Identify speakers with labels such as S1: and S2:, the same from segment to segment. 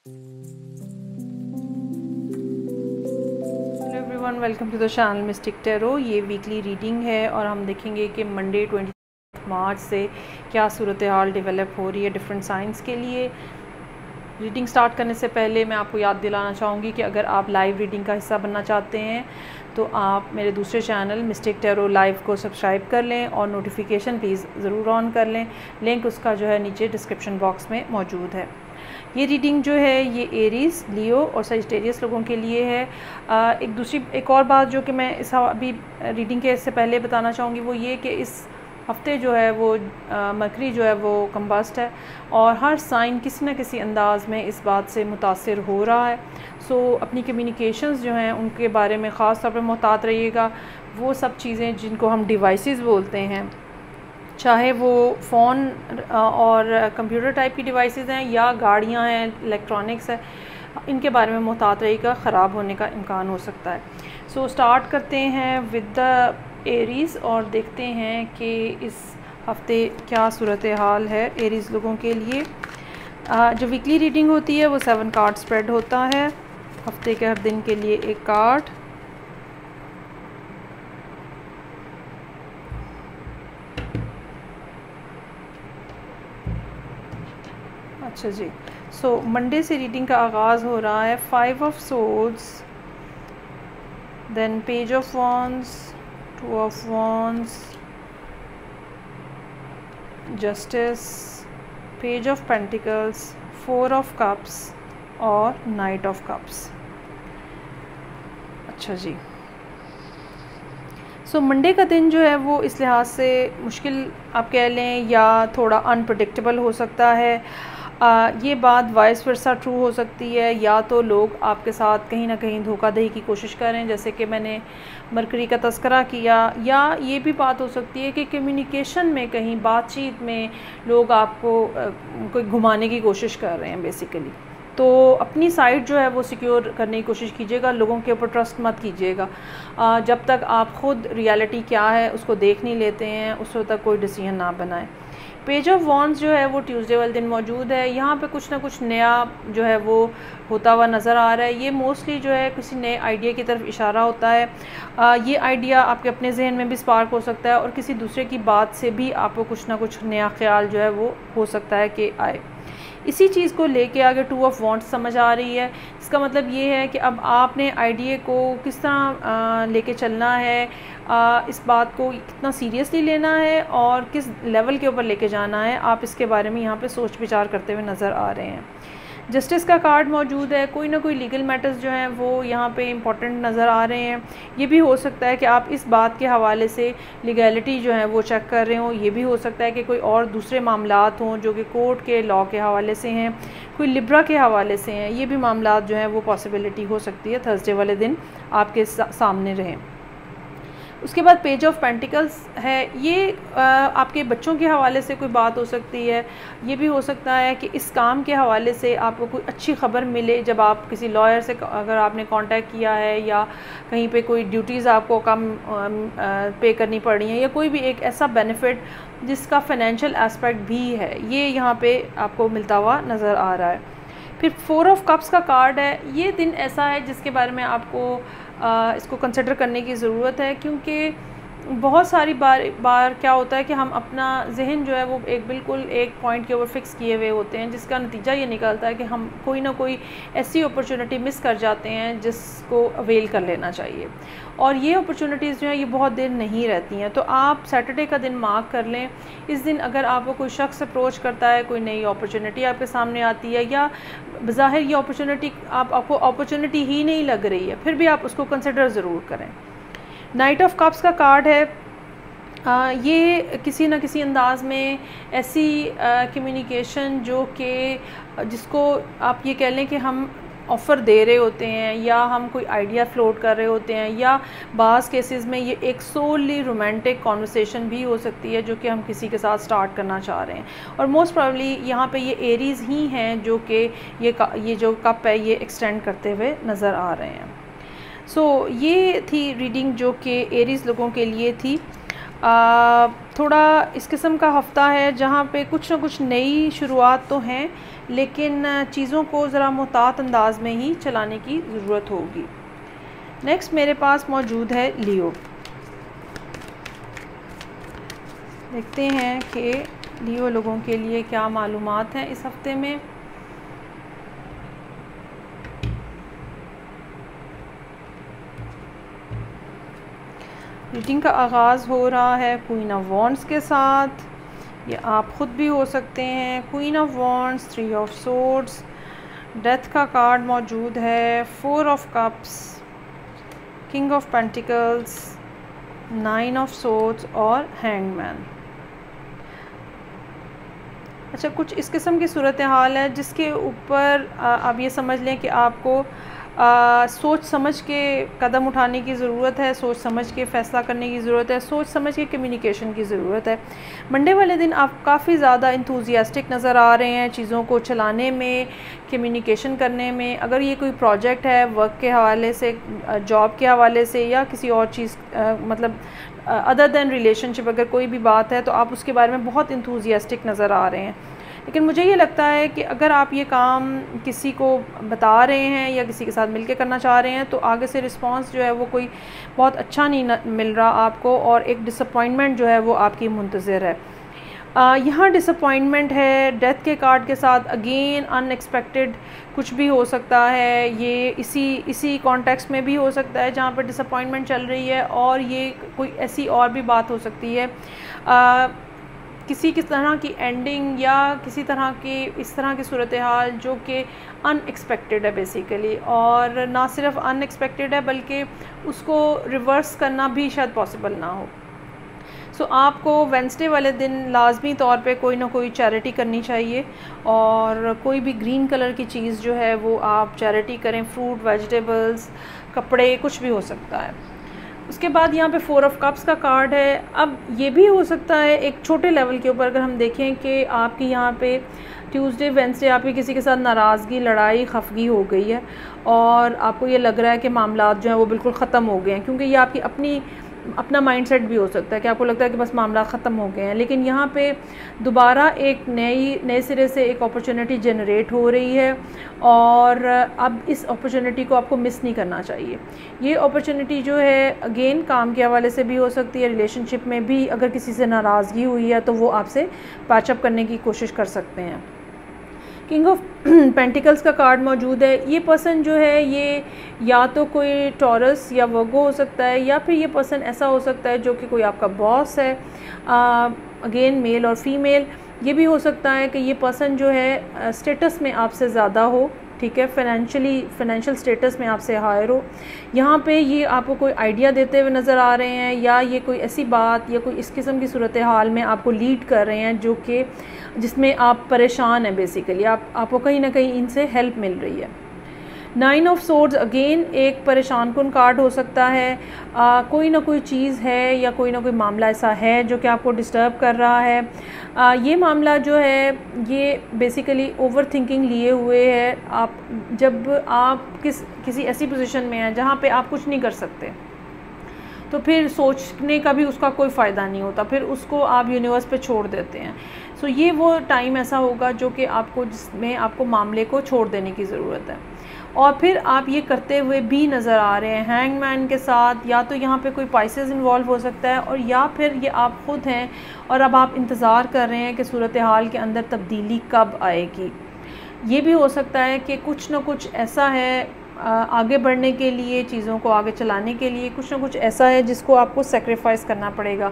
S1: Hello everyone, welcome to the channel mystic tarot. ये weekly reading है और हम देखेंगे कि मंडे 20 मार्च से क्या सूरत हाल डेवलप हो रही है डिफरेंट साइंस के लिए। रीडिंग स्टार्ट करने से पहले मैं आपको याद दिलाना चाहूँगी कि अगर आप लाइव रीडिंग का हिस्सा बनना चाहते हैं तो आप मेरे दूसरे चैनल मिस्टिक टैरो लाइव को सब्सक्राइब कर लें और नोटिफिकेशन प्लीज़ ज़रूर ऑन कर लें। लिंक उसका जो है नीचे डिस्क्रिप्शन बॉक्स में मौजूद है। ये रीडिंग जो है ये एरीज, लियो और सजिटेरियस लोगों के लिए है। एक और बात जो कि मैं इस अभी रीडिंग के इससे पहले बताना चाहूँगी वो ये कि इस हफ्ते जो है वो मरकरी जो है वो कंबस्ट है और हर साइन किसी न किसी अंदाज़ में इस बात से मुतासिर हो रहा है। सो अपनी कम्युनिकेशंस जो हैं उनके बारे में ख़ास तौर पर मुहतात रहिएगा। वो सब चीज़ें जिनको हम डिवाइसेस बोलते हैं, चाहे वो फ़ोन और कंप्यूटर टाइप की डिवाइसेस हैं या गाड़ियां हैं, इलेक्ट्रॉनिक्स है, इनके बारे में मुहतात रहिएगा, ख़राब होने का इम्कान हो सकता है। सो स्टार्ट करते हैं विद द एरीज़ और देखते हैं कि इस हफ़्ते क्या सूरत हाल है एरीज़ लोगों के लिए। जो वीकली रीडिंग होती है वो 7 कार्ड स्प्रेड होता है। हफ्ते के हर दिन के लिए एक कार्ड। अच्छा जी, सो मंडे से रीडिंग का आगाज़ हो रहा है। 5 of swords, then page of wands, 2 of wands, justice, page of pentacles, 4 of cups और नाइट ऑफ कप्स। अच्छा जी, सो मंडे का दिन जो है वो इस लिहाज से मुश्किल आप कह लें या थोड़ा अनप्रडिक्टेबल हो सकता है। ये बात वाइस वर्सा ट्रू हो सकती है, या तो लोग आपके साथ कहीं ना कहीं धोखाधड़ी की कोशिश करें, जैसे कि मैंने मरकरी का तस्करा किया, या ये भी बात हो सकती है कि कम्युनिकेशन में कहीं बातचीत में लोग आपको कोई घुमाने की कोशिश कर रहे हैं बेसिकली। तो अपनी साइड जो है वो सिक्योर करने की कोशिश कीजिएगा, लोगों के ऊपर ट्रस्ट मत कीजिएगा। जब तक आप ख़ुद रियलिटी क्या है उसको देख नहीं लेते हैं उस वक्त तक कोई डिसीजन ना बनाएं। पेज ऑफ वॉन्ड्स जो है वो ट्यूसडे वाले दिन मौजूद है। यहाँ पे कुछ ना कुछ नया जो है वो होता हुआ नज़र आ रहा है। ये मोस्टली जो है किसी नए आइडिया की तरफ इशारा होता है। ये आइडिया आपके अपने जहन में भी स्पार्क हो सकता है और किसी दूसरे की बात से भी आपको कुछ ना कुछ नया ख्याल जो है वो हो सकता है कि आए। इसी चीज़ को लेके आगे 2 ऑफ वॉन्ड्स समझ आ रही है। इसका मतलब ये है कि अब आपने आइडिया को किस तरह लेके चलना है, इस बात को कितना सीरियसली लेना है और किस लेवल के ऊपर लेके जाना है, आप इसके बारे में यहाँ पे सोच विचार करते हुए नज़र आ रहे हैं। जस्टिस का कार्ड मौजूद है। कोई ना कोई लीगल मैटर्स जो हैं वो यहाँ पे इम्पोर्टेंट नज़र आ रहे हैं। ये भी हो सकता है कि आप इस बात के हवाले से लीगैलिटी जो है वो चेक कर रहे हों। ये भी हो सकता है कि कोई और दूसरे मामलात हों जो कि कोर्ट के लॉ के हवाले से हैं, कोई लिब्रा के हवाले से हैं। ये भी मामलात जो हैं वो पॉसिबिलिटी हो सकती है थर्सडे वाले दिन आपके सामने रहें। उसके बाद पेज ऑफ पेंटिकल्स है। ये आपके बच्चों के हवाले से कोई बात हो सकती है। ये भी हो सकता है कि इस काम के हवाले से आपको कोई अच्छी ख़बर मिले जब आप किसी लॉयर से अगर आपने कांटेक्ट किया है, या कहीं पे कोई ड्यूटीज़ आपको कम पे करनी पड़ रही हैं, या कोई भी एक ऐसा बेनिफिट जिसका फाइनेंशियल एस्पेक्ट भी है, ये यहाँ पे आपको मिलता हुआ नज़र आ रहा है। फिर 4 ऑफ कप्स का कार्ड है। ये दिन ऐसा है जिसके बारे में आपको इसको कंसिडर करने की ज़रूरत है, क्योंकि बहुत सारी बार क्या होता है कि हम अपना जहन जो है वो बिल्कुल एक पॉइंट के ऊपर फिक्स किए हुए होते हैं, जिसका नतीजा ये निकलता है कि हम कोई ना कोई ऐसी अपॉर्चुनिटी मिस कर जाते हैं जिसको अवेल कर लेना चाहिए। और ये अपॉर्चुनिटीज़ जो हैं ये बहुत देर नहीं रहती हैं। तो आप सैटरडे का दिन मार्क कर लें। इस दिन अगर आपको कोई शख्स अप्रोच करता है, कोई नई अपॉर्चुनिटी आपके सामने आती है, या बज़ाहिर ये अपॉर्चुनिटी आपको अपॉर्चुनिटी ही नहीं लग रही है, फिर भी आप उसको कंसिडर ज़रूर करें। नाइट ऑफ कप्स का कार्ड है। ये किसी न किसी अंदाज़ में ऐसी कम्युनिकेशन जो कि जिसको आप ये कह लें कि हम ऑफ़र दे रहे होते हैं, या हम कोई आइडिया फ्लोट कर रहे होते हैं, या बाज़ केसेस में ये एक सोली रोमांटिक कॉन्वर्सेशन भी हो सकती है जो कि हम किसी के साथ स्टार्ट करना चाह रहे हैं। और मोस्ट प्रॉब्ली यहाँ पे ये एरीज़ ही हैं जो कि ये जो कप है ये एक्सटेंड करते हुए नज़र आ रहे हैं। सो ये थी रीडिंग जो कि एरीज़ लोगों के लिए थी। थोड़ा इस किस्म का हफ़्ता है जहाँ पे कुछ ना कुछ नई शुरुआत तो हैं, लेकिन चीज़ों को ज़रा मुहतात अंदाज में ही चलाने की ज़रूरत होगी। नेक्स्ट मेरे पास मौजूद है लियो। देखते हैं कि लियो लोगों के लिए क्या मालूमात हैं इस हफ़्ते में। रीडिंग का आगाज़ हो रहा है क्वीन ऑफ वॉन्ड्स के साथ। ये आप ख़ुद भी हो सकते हैं। Queen of wands, 3 of swords, death का कार्ड मौजूद है, 4 of cups, king of pentacles, 9 of swords और हैंगमैन। अच्छा, कुछ इस किस्म की सूरत हाल है जिसके ऊपर आप ये समझ लें कि आपको सोच समझ के कदम उठाने की ज़रूरत है, सोच समझ के फ़ैसला करने की ज़रूरत है, सोच समझ के कम्युनिकेशन की ज़रूरत है। मंडे वाले दिन आप काफ़ी ज़्यादा इंथुजियास्टिक नज़र आ रहे हैं चीज़ों को चलाने में, कम्युनिकेशन करने में। अगर ये कोई प्रोजेक्ट है वर्क के हवाले से, जॉब के हवाले से या किसी और चीज़ मतलब अदर दैन रिलेशनशिप, अगर कोई भी बात है तो आप उसके बारे में बहुत इंथुजियास्टिक नज़र आ रहे हैं। लेकिन मुझे ये लगता है कि अगर आप ये काम किसी को बता रहे हैं या किसी के साथ मिलकर करना चाह रहे हैं तो आगे से रिस्पांस जो है वो कोई बहुत अच्छा नहीं मिल रहा आपको, और एक डिसअपॉइंटमेंट जो है वो आपकी मुंतज़िर है। यहाँ डिसअपॉइंटमेंट है डेथ के कार्ड के साथ। अगेन अनएक्सपेक्टेड कुछ भी हो सकता है। ये इसी कॉन्टेक्स्ट में भी हो सकता है जहाँ पर डिसअपॉइंटमेंट चल रही है, और ये कोई ऐसी और भी बात हो सकती है, किसी तरह की एंडिंग या किसी तरह की इस तरह की सूरत हाल जो कि अनएक्सपेक्टेड है बेसिकली, और ना सिर्फ अनएक्सपेक्टेड है बल्कि उसको रिवर्स करना भी शायद पॉसिबल ना हो। सो आपको वेंसडे वाले दिन लाजमी तौर पे कोई ना कोई चैरिटी करनी चाहिए, और कोई भी ग्रीन कलर की चीज़ जो है वो आप चैरिटी करें। फ्रूट, वेजिटेबल्स, कपड़े, कुछ भी हो सकता है। उसके बाद यहाँ पे 4 ऑफ कप्स का कार्ड है। अब ये भी हो सकता है एक छोटे लेवल के ऊपर अगर हम देखें कि आपकी यहाँ पे ट्यूसडे वेंसडे आपकी किसी के साथ नाराज़गी, लड़ाई, खफगी हो गई है और आपको ये लग रहा है कि मामलात जो हैं वो बिल्कुल ख़त्म हो गए हैं, क्योंकि ये आपकी अपना माइंडसेट भी हो सकता है कि आपको लगता है कि बस मामला ख़त्म हो गए हैं। लेकिन यहाँ पे दोबारा एक नए सिरे से एक अपॉर्चुनिटी जनरेट हो रही है, और अब इस अपॉर्चुनिटी को आपको मिस नहीं करना चाहिए। ये अपॉर्चुनिटी जो है अगेन काम के हवाले से भी हो सकती है, रिलेशनशिप में भी अगर किसी से नाराज़गी हुई है तो वो आपसे पैचअप करने की कोशिश कर सकते हैं। किंग ऑफ पेंटिकल्स का कार्ड मौजूद है। ये पर्सन जो है ये या तो कोई टॉरस या वर्गो हो सकता है, या फिर ये पर्सन ऐसा हो सकता है जो कि कोई आपका बॉस है, अगेन मेल और फीमेल। ये भी हो सकता है कि ये पर्सन जो है स्टेटस में आपसे ज़्यादा हो, ठीक है, फाइनेंशियल स्टेटस में आपसे हायर हो। यहाँ पे ये आपको कोई आइडिया देते हुए नज़र आ रहे हैं, या ये कोई ऐसी बात या कोई इस किस्म की सूरत हाल में आपको लीड कर रहे हैं जो कि जिसमें आप परेशान हैं। बेसिकली आपको कहीं ना कहीं इनसे हेल्प मिल रही है। 9 ऑफ सोर्ड्स अगेन एक परेशान कुन कार्ड हो सकता है। कोई ना कोई चीज़ है या कोई ना कोई मामला ऐसा है जो कि आपको डिस्टर्ब कर रहा है। ये मामला जो है ये बेसिकली ओवर थिंकिंग लिए हुए है। जब आप किसी ऐसी पोजीशन में हैं जहाँ पे आप कुछ नहीं कर सकते, तो फिर सोचने का भी उसका कोई फ़ायदा नहीं होता, फिर उसको आप यूनिवर्स पे छोड़ देते हैं। सो ये वो टाइम ऐसा होगा जो कि जिसमें आपको मामले को छोड़ देने की ज़रूरत है, और फिर आप ये करते हुए भी नज़र आ रहे हैं हैंगमैन के साथ। या तो यहाँ पे कोई पाइसेस इन्वॉल्व हो सकता है, और या फिर ये आप ख़ुद हैं और अब आप इंतज़ार कर रहे हैं कि सूरत हाल के अंदर तब्दीली कब आएगी। ये भी हो सकता है कि कुछ ना कुछ ऐसा है आगे बढ़ने के लिए, चीज़ों को आगे चलाने के लिए कुछ ना कुछ ऐसा है जिसको आपको सेक्रीफाइस करना पड़ेगा।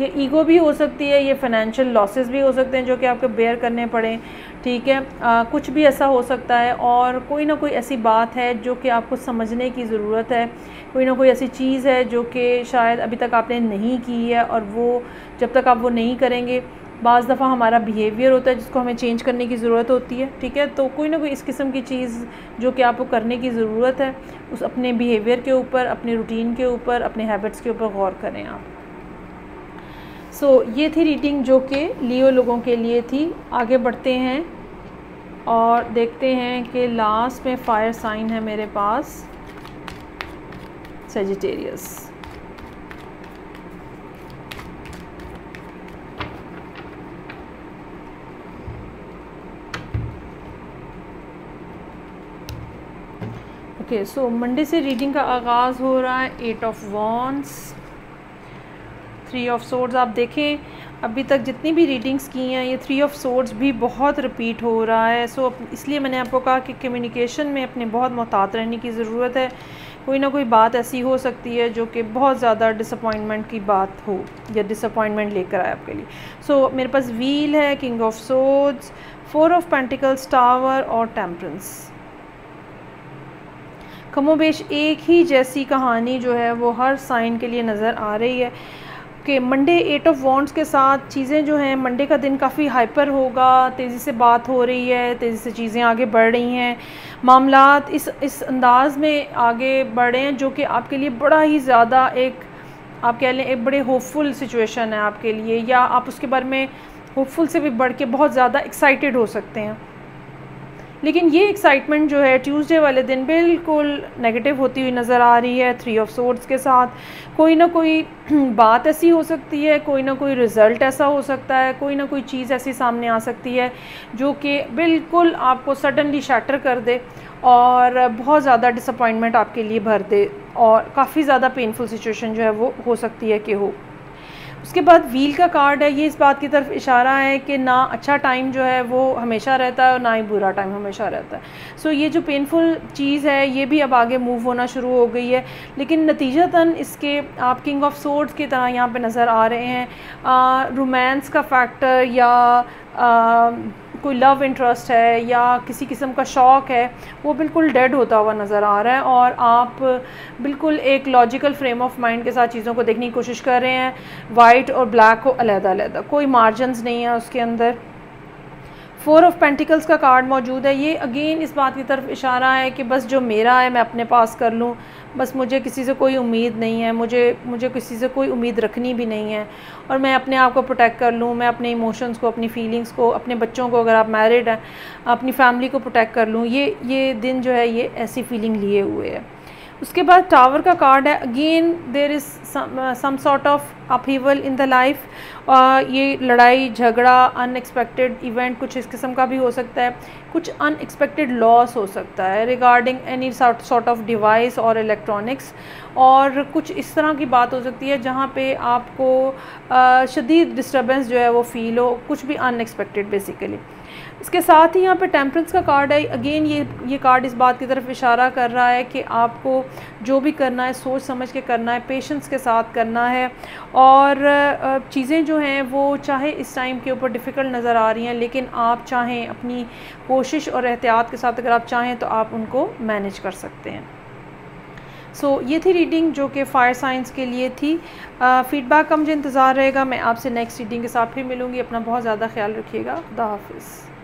S1: ये ईगो भी हो सकती है, ये फाइनेंशियल लॉसेस भी हो सकते हैं जो कि आपको बेयर करने पड़े, ठीक है। कुछ भी ऐसा हो सकता है, और कोई ना कोई ऐसी बात है जो कि आपको समझने की ज़रूरत है। कोई ना कोई ऐसी चीज़ है जो कि शायद अभी तक आपने नहीं की है, और वो जब तक आप वो नहीं करेंगे, बाज़ दफ़ा हमारा बिहेवियर होता है जिसको हमें चेंज करने की ज़रूरत होती है, ठीक है। तो कोई ना कोई इस किस्म की चीज़ जो कि आपको करने की ज़रूरत है, उस अपने बिहेवियर के ऊपर, अपने रूटीन के ऊपर, अपने हैबिट्स के ऊपर गौर करें आप। ये थी रीडिंग जो कि लियो लोगों के लिए थी। आगे बढ़ते हैं और देखते हैं कि लास्ट में फायर साइन है मेरे पास, सेजिटेरियस। ओके, सो मंडे से रीडिंग का आगाज़ हो रहा है। 8 ऑफ वॉन्ड्स, 3 ऑफ सोर्ड्स। आप देखें अभी तक जितनी भी रीडिंग्स की हैं ये 3 ऑफ सोर्ड्स भी बहुत रिपीट हो रहा है। सो इसलिए मैंने आपको कहा कि कम्युनिकेशन में अपने बहुत मोहतात रहने की ज़रूरत है। कोई ना कोई बात ऐसी हो सकती है जो कि बहुत ज़्यादा डिसअपॉइंटमेंट की बात हो या डिसअपॉइंटमेंट लेकर आए आपके लिए। सो मेरे पास व्हील है, king of swords, 4 of pentacles, tower और टेम्परेंस। कमोबेश एक ही जैसी कहानी जो है वो हर साइन के लिए नज़र आ रही है कि मंडे 8 ऑफ वॉन्ड्स के साथ चीज़ें जो हैं, मंडे का दिन काफ़ी हाइपर होगा, तेज़ी से बात हो रही है, तेज़ी से चीज़ें आगे बढ़ रही हैं, मामलात इस अंदाज़ में आगे बढ़ रहे हैं जो कि आपके लिए बड़ा ही ज़्यादा एक आप कह लें एक बड़े होपफुल सिचुएशन है आपके लिए, या आप उसके बारे में होपफुल से भी बढ़ के बहुत ज़्यादा एक्साइटेड हो सकते हैं। लेकिन ये एक्साइटमेंट जो है ट्यूसडे वाले दिन बिल्कुल नेगेटिव होती हुई नज़र आ रही है 3 ऑफ सोर्ड्स के साथ। कोई ना कोई बात ऐसी हो सकती है, कोई ना कोई रिज़ल्ट ऐसा हो सकता है, कोई ना कोई चीज़ ऐसी सामने आ सकती है जो कि बिल्कुल आपको सडनली शैटर कर दे और बहुत ज़्यादा डिसअपॉइंटमेंट आपके लिए भर दे और काफ़ी ज़्यादा पेनफुल सिचुएशन जो है वो हो सकती है कि हो। उसके बाद व्हील का कार्ड है, ये इस बात की तरफ इशारा है कि ना अच्छा टाइम जो है वो हमेशा रहता है और ना ही बुरा टाइम हमेशा रहता है। सो ये जो पेनफुल चीज़ है ये भी अब आगे मूव होना शुरू हो गई है, लेकिन नतीजतन इसके आप किंग ऑफ सोर्ड्स की तरह यहाँ पे नज़र आ रहे हैं। रोमांस का फैक्टर या कोई लव इंटरेस्ट है या किसी किस्म का शौक़ है वो बिल्कुल डेड होता हुआ नज़र आ रहा है और आप बिल्कुल एक लॉजिकल फ्रेम ऑफ माइंड के साथ चीज़ों को देखने की कोशिश कर रहे हैं। वाइट और ब्लैक को अलग-अलग, कोई मार्जिन्स नहीं है उसके अंदर। 4 ऑफ पेंटिकल्स का कार्ड मौजूद है, ये अगेन इस बात की तरफ इशारा है कि बस जो मेरा है मैं अपने पास कर लूँ, बस मुझे किसी से कोई उम्मीद नहीं है, मुझे किसी से कोई उम्मीद रखनी भी नहीं है और मैं अपने आप को प्रोटेक्ट कर लूँ, मैं अपने इमोशंस को, अपनी फीलिंग्स को, अपने बच्चों को, अगर आप मैरिड हैं अपनी फैमिली को प्रोटेक्ट कर लूँ। ये दिन जो है ये ऐसी फीलिंग लिए हुए है। उसके बाद टावर का कार्ड है, again there is some sort of upheaval in the life. ये लड़ाई झगड़ा अनएक्सपेक्टेड इवेंट कुछ इस किस्म का भी हो सकता है, कुछ अनएक्सपेक्टेड लॉस हो सकता है regarding any sort of device और इलेक्ट्रॉनिक्स, और कुछ इस तरह की बात हो सकती है जहाँ पे आपको शदीद डिस्टर्बेंस जो है वो फील हो, कुछ भी अनएक्सपेक्टेड बेसिकली। इसके साथ ही यहाँ पे टेम्परेंस का कार्ड है, अगेन ये कार्ड इस बात की तरफ इशारा कर रहा है कि आपको जो भी करना है सोच समझ के करना है, पेशेंस के साथ करना है और चीज़ें जो हैं वो चाहे इस टाइम के ऊपर डिफ़िकल्ट नज़र आ रही हैं, लेकिन आप चाहें अपनी कोशिश और एहतियात के साथ अगर आप चाहें तो आप उनको मैनेज कर सकते हैं। सो ये थी रीडिंग जो कि फायर साइंस के लिए थी। फ़ीडबैक का मुझे इंतज़ार रहेगा। मैं आपसे नेक्स्ट रीडिंग के साथ फिर मिलूँगी। अपना बहुत ज़्यादा ख्याल रखिएगा। खुदा हाफिज़।